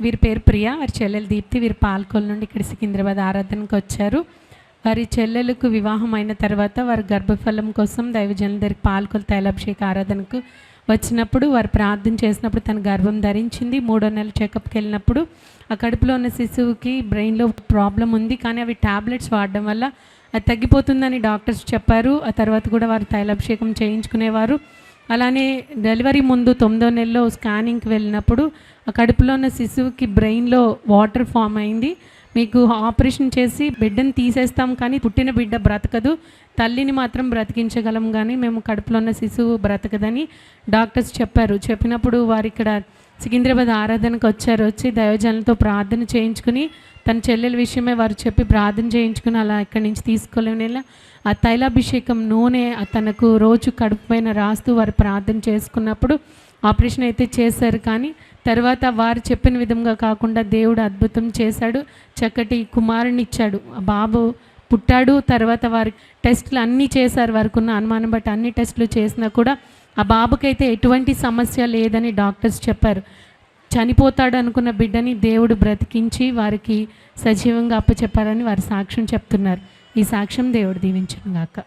వీరి పేరు ప్రియ, వారి చెల్లెలు దీప్తి. వీరు పాల్కొల్ నుండి ఇక్కడ సికింద్రాబాద్ ఆరాధనకు వచ్చారు. వారి చెల్లెలకు వివాహం అయిన తర్వాత వారి గర్భఫలం కోసం దైవజనుల దగ్గరికి పాల్కొల్ తైలాభిషేక ఆరాధనకు వచ్చినప్పుడు వారు ప్రార్థన చేసినప్పుడు తన గర్భం ధరించింది. 3వ నెల చెకప్కి వెళ్ళినప్పుడు ఆ కడుపులో ఉన్న శిశువుకి బ్రెయిన్లో ప్రాబ్లం ఉంది, కానీ అవి ట్యాబ్లెట్స్ వాడడం వల్ల అది తగ్గిపోతుందని డాక్టర్స్ చెప్పారు. ఆ తర్వాత కూడా వారు తైలాభిషేకం చేయించుకునేవారు. అలానే డెలివరీ ముందు 9వ నెలలో స్కానింగ్కి వెళ్ళినప్పుడు ఆ కడుపులో ఉన్న శిశువుకి బ్రెయిన్లో వాటర్ ఫామ్ అయింది. మీకు ఆపరేషన్ చేసి బిడ్డను తీసేస్తాం, కానీ పుట్టిన బిడ్డ బ్రతకదు, తల్లిని మాత్రం బ్రతికించగలం, కానీ మేము కడుపులో ఉన్న శిశువు బ్రతకదని డాక్టర్స్ చెప్పారు. చెప్పినప్పుడు వారు ఇక్కడ సికింద్రాబాద్ ఆరాధనకు వచ్చారు. వచ్చి దైవజనులతో ప్రార్థన చేయించుకుని తన చెల్లెల విషయమే వారు చెప్పి ప్రార్థన చేయించుకుని అలా ఇక్కడి నుంచి తీసుకోలేని ఆ తైలాభిషేకం నూనె తనకు రోజు కడుపు పైన రాస్తూ వారు ప్రార్థన చేసుకున్నప్పుడు ఆపరేషన్ అయితే చేశారు. కానీ తర్వాత వారు చెప్పిన విధంగా కాకుండా దేవుడు అద్భుతం చేశాడు. చక్కటి కుమారుని ఇచ్చాడు. ఆ బాబు పుట్టాడు. తర్వాత వారి టెస్టులు అన్నీ చేశారు. వారికి ఉన్న అనుమానం బట్టి అన్ని టెస్టులు చేసినా కూడా ఆ బాబుకైతే ఎటువంటి సమస్య లేదని డాక్టర్స్ చెప్పారు. చనిపోతాడు అనుకున్న బిడ్డని దేవుడు బ్రతికించి వారికి సజీవంగా అప్పచెప్పారని వారి సాక్ష్యం చెప్తున్నారు. ఈ సాక్ష్యం దేవుడు దీవించును గాక.